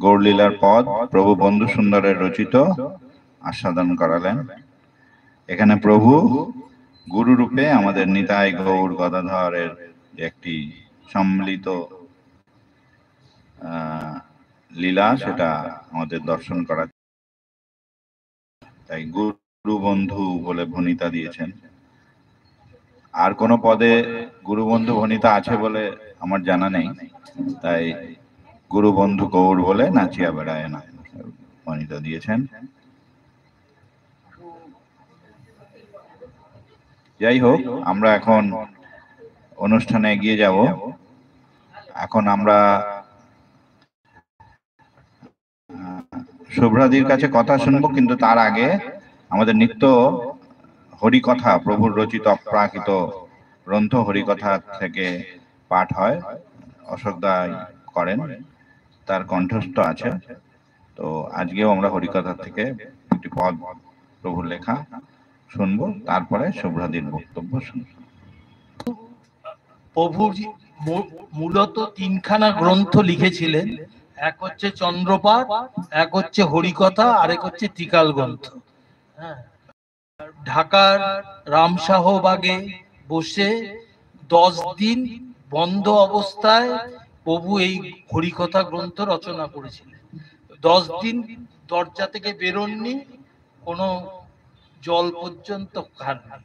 গৌরলীলার পদ প্রভু বন্ধু সুন্দরের রচিত আস্বাদন করালেন। এখানে প্রভু গুরু রূপে আমাদের নিতাই গৌর গদাধরের একটি সম্মিলিত লীলা, সেটা আমাদের দর্শন করা। তাই গুরু বন্ধু বলে ভনিতা দিয়েছেন। আর কোন পদে গুরু বন্ধু ভনিতা আছে বলে আমার জানা নেই, তাই গুরু বন্ধু গৌর বলে নাচিয়া বেড়ায় না ভনিতা দিয়েছেন। যাই হোক, আমরা এখন অনুষ্ঠানে এগিয়ে যাব। এখন আমরা শুভ্রাদির কাছে কথা শুনবো, কিন্তু তার আগে আমাদের নিত্য হরিকথা, প্রভুর রচিত অপ্রাকৃত গ্রন্থ হরিকথা থেকে পাঠ হয়, অশোকদা করেন, তার কণ্ঠস্থ আছে। তো আজকেও আমরা হরিকথা থেকে একটি পদ প্রভুর লেখা শুনবো, তারপরে শুভ্রাদির বক্তব্য শুনবো। প্রভু মূলত তিনখানা গ্রন্থ লিখেছিলেন, এক হচ্ছে চন্দ্রপাঠ, এক হচ্ছে হরিকথা, আরেক হচ্ছে ত্রিকাল গ্রন্থ। ঢাকার রামসাহবাগে বসে 10 দিন বন্ধ অবস্থায় প্রভু এই হরিকথা গ্রন্থ রচনা করেছিলেন। 10 দিন দরজা থেকে বেরোননি, কোনো জল পর্যন্ত খাননি।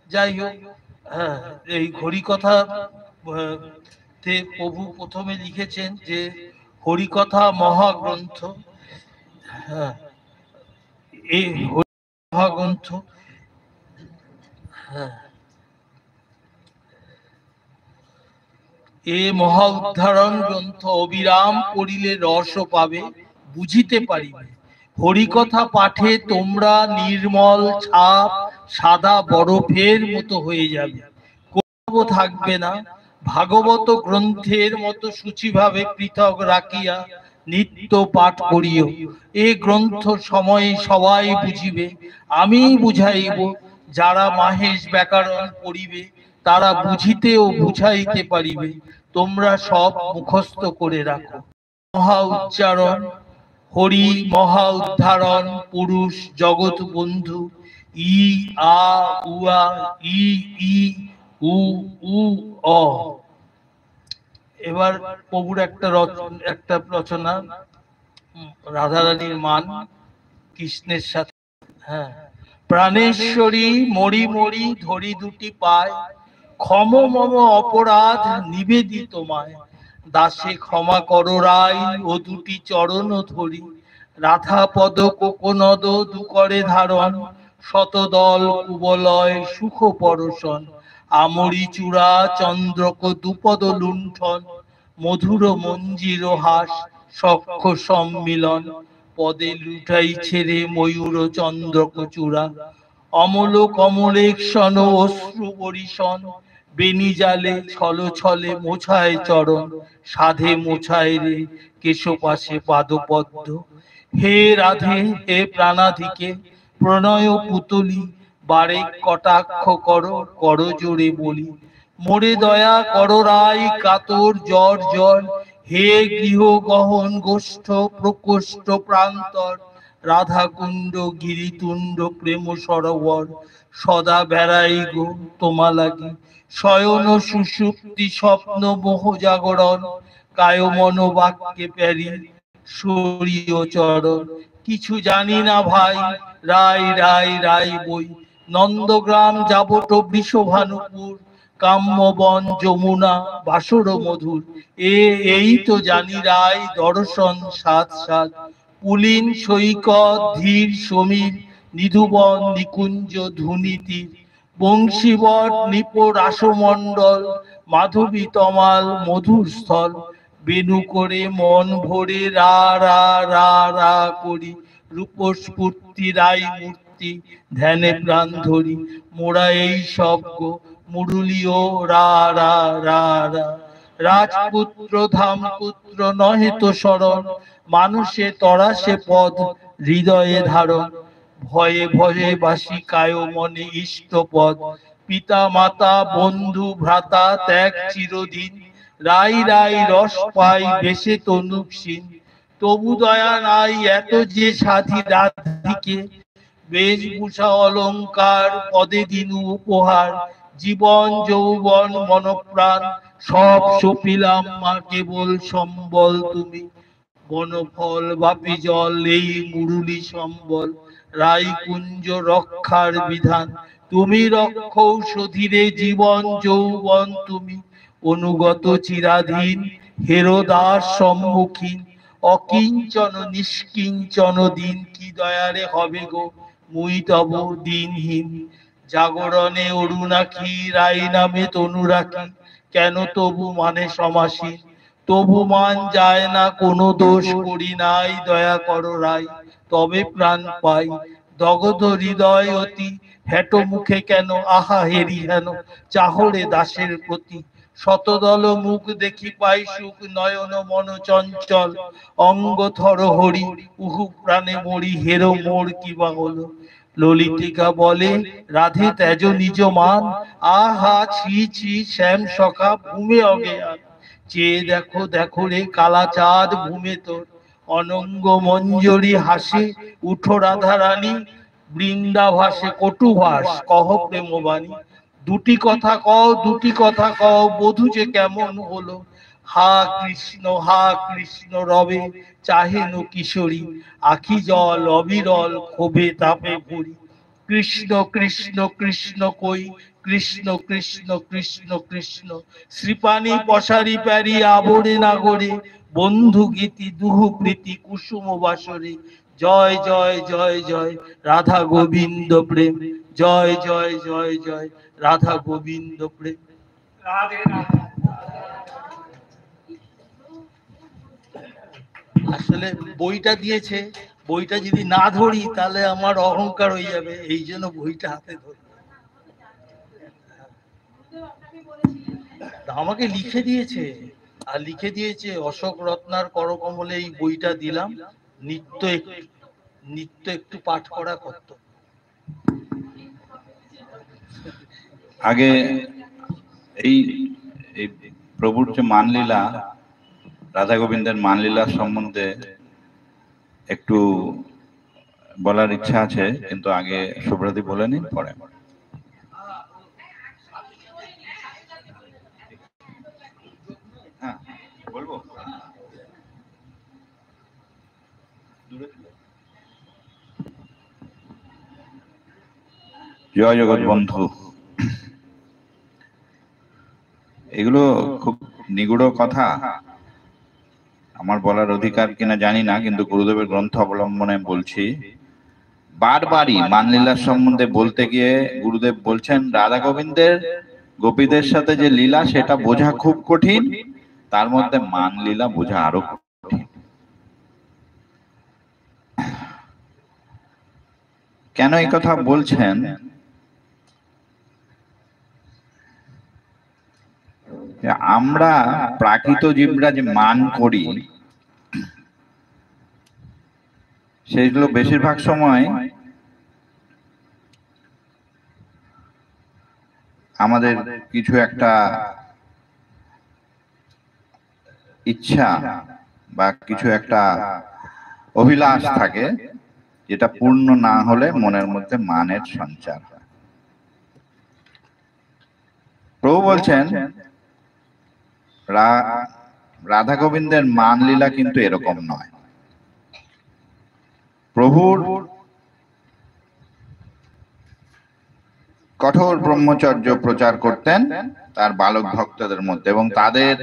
যাই হোক, এই হরিকথা প্রভু প্রথমে লিখেছেন যে হরিকথা মহাগ্রন্থ। এই মহাগ্রন্থ এ মহা উদ্ধারণ গ্রন্থ অবিরাম পড়িলে রস পাবে, বুঝিতে পারিবে। হরিকথা পাঠে তোমরা নির্মল ছাপ সাদা বরফের মতো হয়ে যাবে, কোনো থাকবে না। ভাগবত গ্রন্থের মতো সূচিভাবে পৃথক রাখিয়া নিত্য পাঠ করিও। এ গ্রন্থ সময়ে সবাই বুঝিবে, আমি বুঝাইব। যারা মাহেশ ব্যাকরণ পড়িবে তারা বুঝিতে ও বুঝাইতে পারিবে। তোমরা সব মুখস্থ করে রাখো। মহা উচ্চারণ হরি মহা উদ্ধারণ পুরুষ জগৎ বন্ধু। ই আ উয়া ই ই উ উ অ। এবার প্রভুর একটা রচনা, রাধারানীর মান কৃষ্ণের সাথে। প্রাণেশ্বরী মরি মরি ধরি দুটি পায়, ক্ষম মম অপরাধ নিবেদিত মায়। দাসে ক্ষমা করো রাই ও দুটি চরণ ধরি, রাধা পদ কোকনদ দুকরে ধারণ। শতদল কুবলয় সুখ পরশন, আমরি চূড়া চন্দ্রক দুপদ লুণ্ঠন। মধুর মঞ্জির হাস সক্ষ সম্মিলন, পদে লুটাই ছেড়ে ময়ূর চন্দ্রক চূড়া। অমল কমলেক্ষণ অশ্রু বরিশন, বেনি জালে ছল ছলে মোছায় চরণ। সাধে মোছায় রে কেশপাশে পাদপদ্ম। হে রাধে হে প্রাণাধিকে প্রণয় পুতলি, বারে কটাক্ষ করো করো জোরে বলি। মোরে দয়া করো রাই কাতর জ্বর জ্বর, হে গৃহ গহন গোষ্ঠ প্রকোষ্ঠ প্রান্তর। রাধা কুণ্ড গিরিতুণ্ড প্রেম সরোবর, সদা বেড়াই গো তোমা লাগি। শয়ন সুষুপ্তি স্বপ্ন মোহ জাগরণ, কায় মন বাক্যে প্যারি শরীয় চরণ। কিছু জানি না ভাই রাই রাই রাই বই, নন্দগ্রাম যাবট বৃষভানুপুর। কাম্যবন যমুনা বাসর মধুর, এই তো জানি রাই দর্শন সাত সাত। পুলিন সৈকত ধীর সমীর, নিধুবন নিকুঞ্জ ধুনীতির। বংশীবট নিপ রাসমণ্ডল, মাধবী তমাল মধুর স্থল। বেনু করে মন ভরে রা রা রা রা করি, রূপস্ফূর্তি রাই মূর্তি ধ্যানে প্রাণ ধরি। মোরা এই শব্দ মুরুলিও রা রা রা রা। রাজপুত্র ধামপুত্র নহে তো শরণ, মানুষে তরাসে পদ হৃদয়ে ধারণ। ভয়ে ভয়ে বাসি কায় মনে ইষ্ট পদ, পিতা মাতা বন্ধু ভ্রাতা ত্যাগ চিরদিন। রাই রাই রস পাই বেশে তনুকসীন, তবু দয়া নাই এত যে সাধি রাধিকে, বেশভূষা অলংকার পদে দিনু উপহার, জীবন যৌবন মনপ্রাণ সব সপিলাম মা, কেবল সম্বল তুমি। বনফল বাপি জল এই মুরুলি সম্বল, রাই কুঞ্জ রক্ষার বিধান তুমি, রক্ষৌষধিরে জীবন যৌবন তুমি। অনুগত চিরাধীন হেরো দাস সম্মুখীন, অকিঞ্চন নিষ্কিঞ্চন দিন কি দয়ারে হবে গো মুই তব দিনহীন। জাগরণে অরুণাক্ষী রাই নামে তনু রাখি, কেন তবু মানে সমাসীন, তবু মান যায় না কোনো দোষ করি নাই, দয়া করো রাই তবে প্রাণ পাই। দগধ হৃদয় অতি হেট মুখে কেন আহা হেরি হেন, চাহরে দাসের প্রতি শতদল মুখ দেখি পাই সুখ, নয়ন মন চঞ্চল অঙ্গ থর হরি, উহু প্রাণে মরি হেরো মোর কিবা হলো। ললিতিকা বলে রাধে তেজ নিজ মান, আহা ছি ছি শ্যাম সখা ভূমে অজ্ঞান। চেয়ে দেখো দেখো রে কালা চাঁদ ভূমে তোর, অনঙ্গ মঞ্জরি হাসে উঠো রাধা রানী, বৃন্দাভাসে কটুভাস কহ প্রেমবাণী। দুটি কথা কও দুটি কথা কও বধূ যে কেমন হলো, হা কৃষ্ণ রবে চাহেন কিশোরী, আখি জল অবিরল ক্ষোভে তাপে ভরি। কৃষ্ণ কৃষ্ণ কৃষ্ণ কই, কৃষ্ণ কৃষ্ণ কৃষ্ণ কৃষ্ণ, শ্রীপানি পশারি প্যারি আবরে নাগরে, বন্ধু গীতি দুহু প্রীতি কুসুম বাসরে। জয় জয় জয় জয় রাধা গোবিন্দ প্রেম, জয় জয় জয় জয় রাধা গোবিন্দ প্রেম। আসলে বইটা দিয়েছে, বইটা যদি না ধরি তাহলে আমার অহংকার হয়ে যাবে, এই জন্য বইটা হাতে ধরি। আমাকে লিখে দিয়েছে, আর লিখে দিয়েছে অশোক রত্নার করকমলে এই বইটা দিলাম, নিত্য একটু পাঠ করা করত। আগে এই এই প্রভুর যে মানলীলা, রাধা গোবিন্দের মানলীলা সম্বন্ধে একটু বলার ইচ্ছা আছে, কিন্তু আগে সুব্রতী বলে নিন, পরে। হ্যাঁ বলবো। জয় জগৎ বন্ধু, এগুলো খুব নিগুড় কথা, আমার বলার অধিকার কিনা জানি না, কিন্তু গুরুদেবের গ্রন্থ অবলম্বনে বলছি। বারবারই মানলীলার সম্বন্ধে বলতে গিয়ে গুরুদেব বলছেন রাধা গোবিন্দের গোপীদের সাথে যে লীলা সেটা বোঝা খুব কঠিন, তার মধ্যে মানলীলা বোঝা আরো কঠিন। কেন এই কথা বলছেন? আমরা প্রাকৃত জীবরা যে মান করি, সেগুলো বেশিরভাগ সময় আমাদের কিছু একটা ইচ্ছা বা কিছু একটা অভিলাষ থাকে, যেটা পূর্ণ না হলে মনের মধ্যে মানের সঞ্চার হয়। প্রভু বলছেন রাধা গোবিন্দের মান লীলা কিন্তু এরকম নয়। প্রভুর কঠোর ব্রহ্মচর্য প্রচার করতেন তার বালক ভক্তদের মধ্যে, এবং তাদের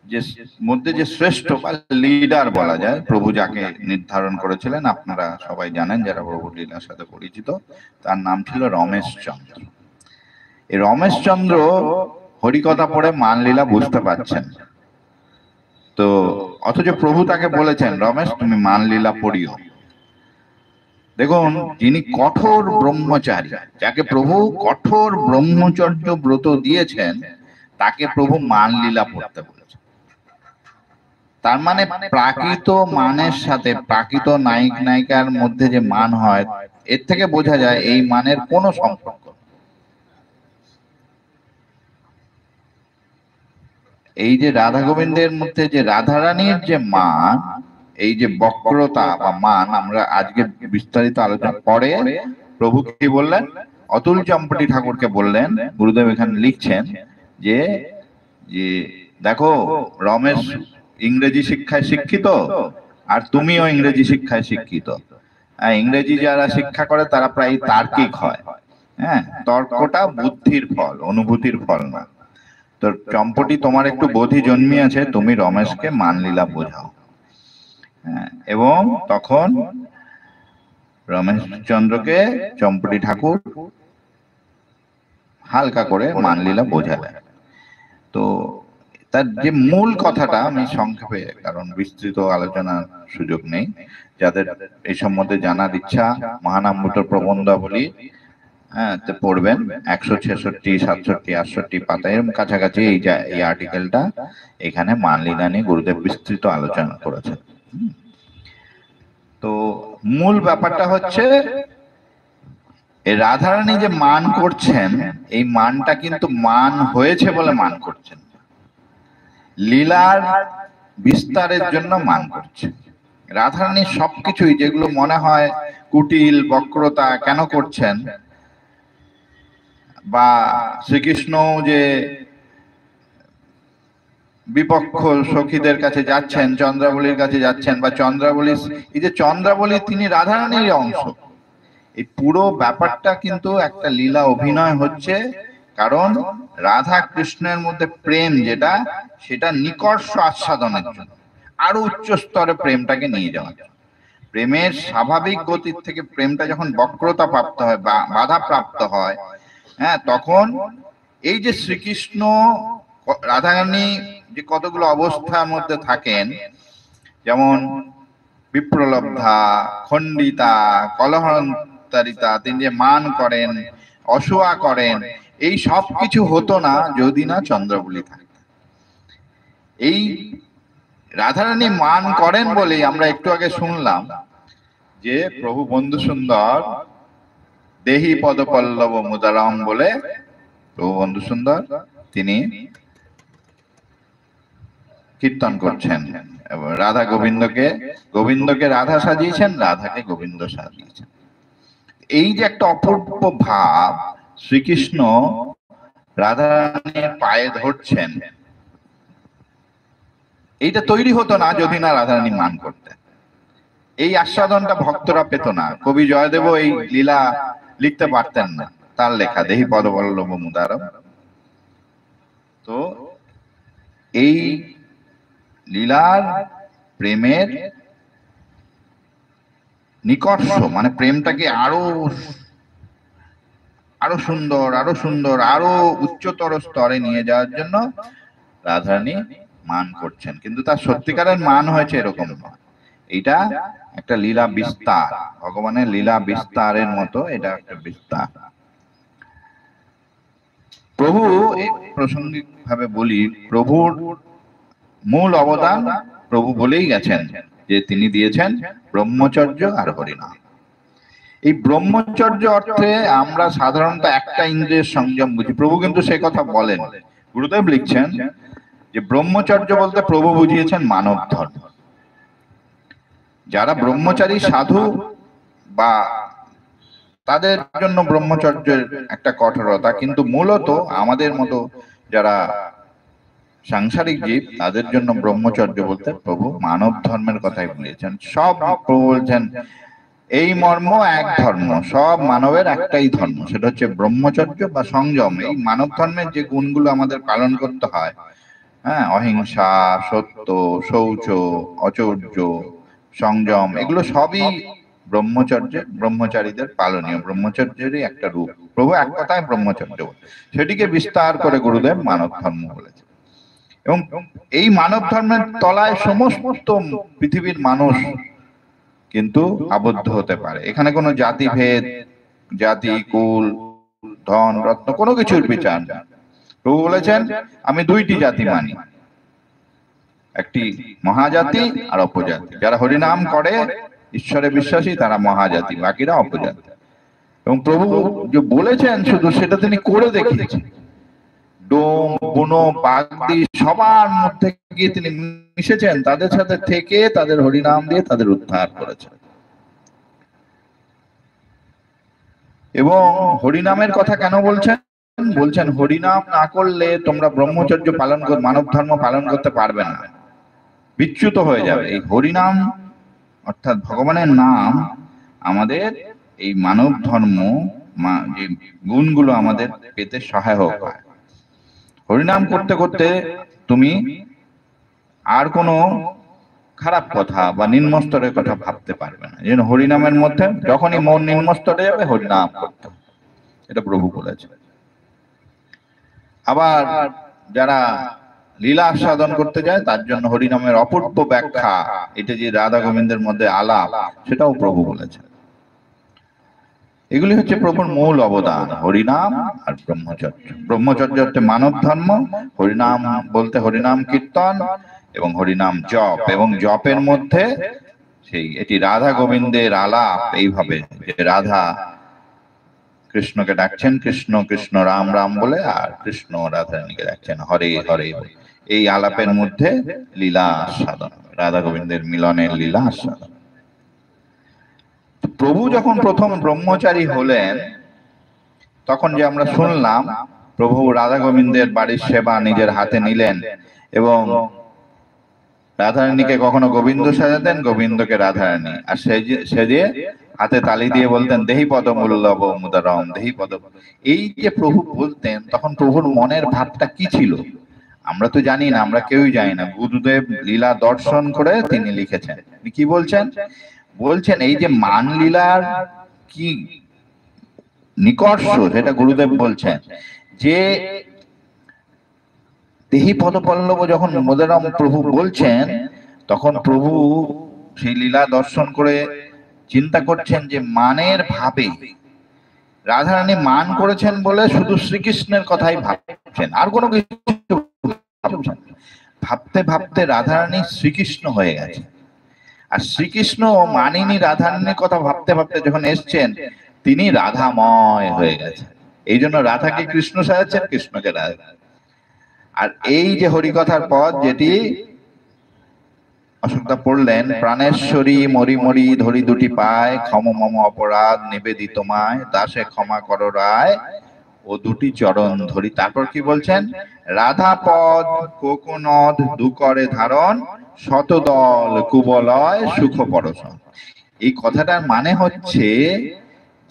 যে মধ্যে যে শ্রেষ্ঠ বা লিডার বলা যায়, প্রভু যাকে নির্ধারণ করেছিলেন আপনারা সবাই জানেন যারা প্রভু লীলার সাথে পরিচিত, তার নাম ছিল রমেশচন্দ্র। এই রমেশচন্দ্র হরিকথা পড়ে মান লীলা বুঝতে পারছেন তো, অথচ প্রভু তাকে বলেছেন রমেশ তুমি মান লীলা পড়িও। দেখুন, যিনি কঠোর ব্রহ্মচারী, যাকে প্রভু কঠোর ব্রহ্মচর্য ব্রত দিয়েছেন, তাকে প্রভু মান লীলা পড়তে বলেছেন। তার মানে প্রাকৃত মানের সাথে প্রাকৃত নায়ক নায়িকার মধ্যে যে মান হয়, এর থেকে বোঝা যায় এই মানের কোনো সম্পর্ক। এই যে রাধা গোবিন্দের মধ্যে যে রাধারানীর যে মান, এই যে বক্রতা বা মান, আমরা আজকে বিস্তারিত আলোচনা পরে প্রভু কি বললেন, অতুল চম্পটি ঠাকুরকে বললেন, গুরুদেব এখানে লিখছেন যে যে দেখো রমেশ ইংরেজি শিক্ষায় শিক্ষিত আর তুমিও ইংরেজি শিক্ষায় শিক্ষিত। ইংরেজি যারা শিক্ষা করে তারা প্রায় তার্কিক হয়। হ্যাঁ, তর্কটা বুদ্ধির ফল, অনুভূতির ফল না। তো চম্পটি তোমার একটু বোধি জন্মিয়েছে, তুমি রমেশকে মানলীলা বোঝাও। হ্যাঁ, এবং তখন রমেশ চন্দ্রকে চম্পটি ঠাকুর হালকা করে মানলীলা বোঝালেন। তো তার যে মূল কথাটা আমি সংক্ষেপে, কারণ বিস্তৃত আলোচনার সুযোগ নেই, যাদের এই সম্বন্ধে জানার ইচ্ছা মহানামৃত প্রবন্ধাবলী পড়বেন, 166, 67, 68 পাতা এরকম কাছাকাছি এই আর্টিকেলটা, এখানে মানলীলা নিয়ে গুরুদেব বিস্তৃত আলোচনা করেছেন। তো মূল ব্যাপারটা হচ্ছে এই রাধারানী যে মান করছেন, এই মানটা কিন্তু মান হয়েছে বলে মান করছেন, লীলার বিস্তারের জন্য মান করছেন। রাধারানী সবকিছুই যেগুলো মনে হয় কুটিল বক্রতা কেন করছেন, বা শ্রীকৃষ্ণ যে বিপক্ষ সখীদের কাছে যাচ্ছেন, চন্দ্রাবলীর কাছে যাচ্ছেন, বা চন্দ্রাবলী, এই যে চন্দ্রাবলী তিনি রাধারানীর অংশ, এই পুরো ব্যাপারটা কিন্তু একটা লীলা অভিনয় হচ্ছে। কারণ রাধা কৃষ্ণের মধ্যে প্রেম যেটা, সেটা নিকর্ষ আস্বাদনের জন্য, আরো উচ্চ স্তরে প্রেমটাকে নিয়ে যাওয়া যায়। প্রেমের স্বাভাবিক গতির থেকে প্রেমটা যখন বক্রতা প্রাপ্ত হয় বা বাধা প্রাপ্ত হয়, হ্যাঁ, তখন এই যে শ্রীকৃষ্ণ রাধারানী যে কতগুলো অবস্থার মধ্যে থাকেন, যেমন বিপ্রলব্ধা, খণ্ডিতা, কলহন্তারিতা, তিনি যে মান করেন, অসুয়া করেন, এই সব কিছু হতো না যদি না চন্দ্রাবলী থাকতো। এই রাধারানী মান করেন বলেই আমরা একটু আগে শুনলাম যে প্রভু বন্ধু সুন্দর দেহি পদপল্লব মুদারাম বলে, প্রভু বন্ধু সুন্দর তিনি কীর্তন করছেন। রাধা গোবিন্দকে রাধা সাজিয়েছেন, রাধাকে গোবিন্দ সাজিয়েছেন। এই যে একটা অপূর্ব ভাব, শ্রীকৃষ্ণ রাধারানীর পায়ে ধরছেন, এইটা তৈরি হতো না যদি না রাধারানী মান করতেন। এই আস্বাদনটা ভক্তরা পেত না। কবি জয়দেব এই লীলা লিখতে পারতেন না, তার লেখা দেহি পদপল্লব মুদারম। তো এই লীলার প্রেমের নিকর্ষ, মানে প্রেমটাকে আরো আরো সুন্দর, আরো সুন্দর, আরো উচ্চতর স্তরে নিয়ে যাওয়ার জন্য রাধারানী মান করছেন। কিন্তু তার সত্যিকারের মান হয়েছে এরকম নয়, এটা একটা লীলা বিস্তার, ভগবানের লীলা বিস্তারের মতো এটা একটা বিস্তার। প্রভু, প্রাসঙ্গিক ভাবে বলি, প্রভুর মূল অবদান প্রভু বলেই গেছেন যে তিনি দিয়েছেন ব্রহ্মচর্য আর হরিনাম। এই ব্রহ্মচর্য অর্থে আমরা সাধারণত একটা ইন্দ্রিয়ের সংযম বুঝি, প্রভু কিন্তু সে কথা বলেন। গুরুদেব লিখছেন যে ব্রহ্মচর্য বলতে প্রভু বুঝিয়েছেন মানব ধর্ম। যারা ব্রহ্মচারী সাধু বা তাদের জন্য ব্রহ্মচর্যের একটা কঠোরতা, কিন্তু মূলত আমাদের মতো যারা সাংসারিক জীব তাদের জন্য ব্রহ্মচর্য বলতে প্রভু মানব ধর্মের কথাই বলেছেন। সব প্রভু বলছেন এই মর্ম এক ধর্ম, সব মানবের একটাই ধর্ম, সেটা হচ্ছে ব্রহ্মচর্য বা সংযম। এই মানব ধর্মের যে গুণগুলো আমাদের পালন করতে হয়, হ্যাঁ, অহিংসা, সত্য, শৌচ, অচৌর্য, সংযম, এগুলো সবই ব্রহ্মচারীদের পালনীয়, ব্রহ্মচর্যেরই একটা রূপ। প্রভু এক কথায় ব্রহ্মচর্য, সেটিকে বিস্তার করে গুরুদেব মানব ধর্ম বলেছে। এবং এই মানব ধর্মের তলায় সমস্ত পৃথিবীর মানুষ কিন্তু আবদ্ধ হতে পারে। এখানে কোনো জাতিভেদ, জাতি, কুল, ধন, রত্ন কোনো কিছুর বিচার না। প্রভু বলেছেন আমি দুইটি জাতি মানি, একটি মহাজাতি আর অপজাতি। যারা হরিনাম করে, ঈশ্বরে বিশ্বাসী, তারা মহাজাতি, বাকিরা অপজাতি। এবং প্রভু যে বলেছেন শুধু সেটা তিনি করে দেখিয়েছেন। ডোম বুনো বাগদি সবার মধ্যে গিয়ে তিনি মিশেছেন, তাদের সাথে থেকে তাদের হরিনাম দিয়ে তাদের উদ্ধার করেছেন। এবং হরিনামের কথা কেন বলছেন? বলছেন হরিনাম না করলে তোমরা ব্রহ্মচর্য পালন মানব ধর্ম পালন করতে পারবে না, বিচ্যুত হয়ে যাবে। এই হরিনাম অর্থাৎ ভগবানের নাম আমাদের এই মানব ধর্ম যে গুণগুলো আমাদের পেতে সহায়ক হয়। হরিনাম করতে করতে তুমি আর কোনো খারাপ কথা বা নিম্ন স্তরের কথা ভাবতে পারবে না। যেন হরিনামের মধ্যে যখনই মন নিম্ন স্তরে যাবে হরিনাম করতে হবে, এটা প্রভু বলেছে। আবার যারা লীলা আস্বাদন করতে যায় তার জন্য হরিনামের অপূর্ব ব্যাখ্যা, এটা যে রাধা গোবিন্দের মধ্যে আলাপ, সেটাও প্রভু বলেছেন। এগুলি হচ্ছে প্রভুর মূল অবদান, হরিনাম আর ব্রহ্মচর্য। ব্রহ্মচর্য হচ্ছে মানব ধর্ম, হরিনাম বলতে হরিনাম কীর্তন এবং হরিনাম জপ, এবং জপের মধ্যে সেই এটি রাধা গোবিন্দের আলাপ। এইভাবে যে রাধা কৃষ্ণকে ডাকছেন কৃষ্ণ কৃষ্ণ রাম রাম বলে, আর কৃষ্ণ রাধারানীকে ডাকছেন হরে হরে, এই আলাপের মধ্যে লীলা আস্বাদন, রাধা গোবিন্দের মিলনের লীলা আস্বাদন। প্রভু যখন প্রথম ব্রহ্মচারী হলেন তখন যে আমরা শুনলাম প্রভু রাধা গোবিন্দের বাড়ির সেবা নিজের হাতে নিলেন, এবং রাধারানীকে কখনো গোবিন্দ সাজাতেন, গোবিন্দকে রাধারানী, আর সেজে হাতে তালি দিয়ে বলতেন দেহি পদমূল্লব মুদারম দেহি পদ। এই যে প্রভু বলতেন তখন প্রভুর মনের ভাবটা কি ছিল আমরা তো জানি না, আমরা কেউই জানি না। গুরুদেব লীলা দর্শন করে তিনি লিখেছেন। কি বলছেন? বলছেন এই যে মান লীলার কি নিকর্ষ সেটা গুরুদেব বলছেন, যে দেহি পদপল্লব যখন মুদারম প্রভু বলছেন তখন প্রভু সেই লীলা দর্শন করে চিন্তা করছেন যে মানের ভাবে রাধারানী মান করেছেন বলে শুধু শ্রীকৃষ্ণের কথাই ভাবছেন, আর কোনো কিছু ভাবছেন। ভাবতে ভাবতে রাধারানী শ্রীকৃষ্ণ হয়ে গেছে, আর শ্রীকৃষ্ণ মানিনী রাধারানীর কথা ভাবতে ভাবতে যখন এসছেন তিনি রাধাময় হয়ে গেছে। এই জন্য রাধাকে কৃষ্ণ সাজাচ্ছেন, কৃষ্ণকে রাধা। আর এই যে হরিকথার পদ যেটি অশোকদা পড়লেন, প্রাণেশ্বরী মরি মরি ধরি দুটি পায়, ক্ষম মম অপরাধ নিবেদিত মায়, দাসে ক্ষমা কর রায় ও দুটি চরণ ধরি। তারপর কি বলছেন? রাধা পদ কোকনদ দু করে ধারণ, শতদল কুবলয় সুখ পরশন। এই কথাটার মানে হচ্ছে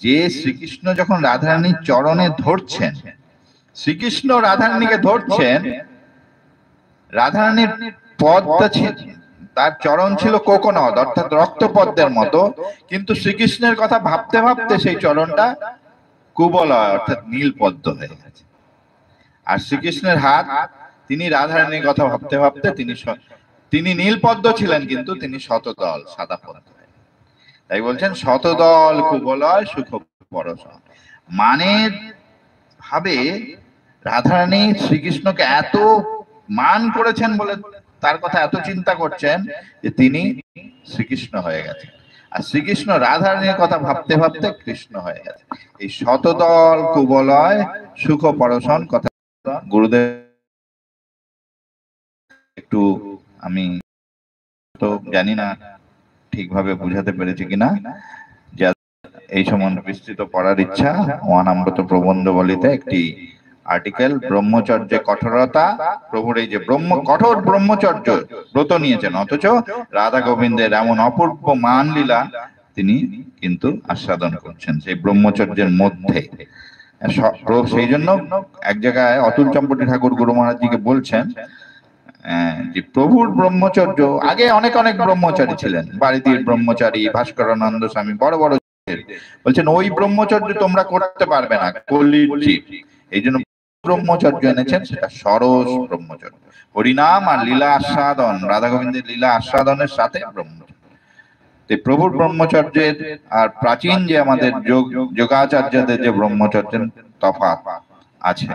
যে শ্রীকৃষ্ণ যখন রাধারানীর চরণে ধরছেন, শ্রীকৃষ্ণ রাধারানীকে ধরছেন, রাধারানীর পদটা ছিল, তার চরণ ছিল কোকনদ অর্থাৎ রক্তপদ্মের মতো, কিন্তু শ্রীকৃষ্ণের কথা ভাবতে ভাবতে সেই চরণটা কুবলয় অর্থাৎ নীল পদ্ম হয়ে গেছে। আর শ্রীকৃষ্ণের হাত, তিনি রাধারানীর কথা ভাবতে ভাবতে তিনি নীল পদ্ম ছিলেন কিন্তু তিনি শতদল সাদা পদ্ম। তাই বলছেন শতদল কুবলয় সুখ পরশন। মানের ভাবে রাধারানী শ্রীকৃষ্ণকে এত মান করেছেন বলে তার কথা এত চিন্তা করছেন যে তিনি শ্রীকৃষ্ণ হয়ে গেছেন, আর শ্রীকৃষ্ণ রাধারানীর কথা ভাবতে ভাবতে কৃষ্ণ হয়ে গেছে। এই শতদল কুবলয় সুখ পরশন কথা গুরুদেব একটু, আমি তো জানি না ঠিকভাবে বুঝাতে পেরেছি কিনা, যা এই সম্বন্ধে বিস্তৃত পড়ার ইচ্ছা মহানামব্রত প্রবন্ধ বলিতে একটি আর্টিকেল, ব্রহ্মচর্যে কঠোরতা। প্রভুর এই যে কঠোর ব্রহ্মচর্য ব্রত নিয়েছেন, অথচ রাধা গোবিন্দের এমন অপূর্ব মান লীলা তিনি কিন্তু আস্বাদন করছেন সেই ব্রহ্মচর্যের মধ্যে। সেই জন্য এক জায়গায় অতুল চম্পটি ঠাকুর গুরু মহারাজজিকে বলছেন যে প্রভুর ব্রহ্মচর্য, আগে অনেক অনেক ব্রহ্মচারী ছিলেন, বারিদির ব্রহ্মচারী, ভাস্করানন্দ স্বামী, বড় বড়, বলছেন ওই ব্রহ্মচর্য তোমরা করতে পারবে না, কলির জীব। এই জন্য ব্রহ্মচর্য এনেছেন, সেটা সরস ব্রহ্মচর্য, হরিনাম আর লীলা আস্বাদন, রাধা গোবিন্দের লীলা আস্বাদনের সাথে ব্রহ্মচর্য। প্রভুর ব্রহ্মচর্যের আর প্রাচীন যে আমাদের যোগাচার্যদের যে ব্রহ্মচর্যের তফাৎ আছে।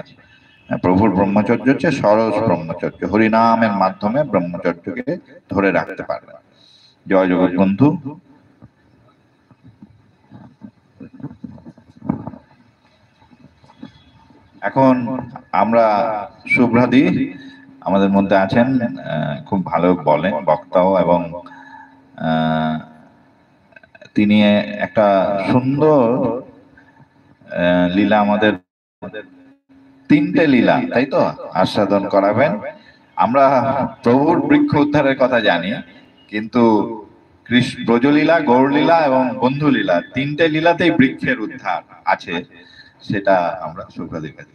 প্রভুর ব্রহ্মচর্য হচ্ছে সরস ব্রহ্মচর্য, হরিনামের মাধ্যমে ব্রহ্মচর্যকে ধরে রাখতে পারবে। জয় জগৎ বন্ধু। এখন আমরা শুভ্রাদি আমাদের মধ্যে আছেন, খুব ভালো বলেন, বক্তাও, এবং তিনি একটা সুন্দর লীলা আমাদের, তিনটে লীলা তাই তো আস্বাদন করাবেন। আমরা প্রভুর বৃক্ষ উদ্ধারের কথা জানি, কিন্তু ব্রজলীলা, গৌরলীলা এবং বন্ধুলীলা, তিনটে লীলাতেই বৃক্ষের উদ্ধার আছে, সেটা আমরা শুভ্রাদির কাছে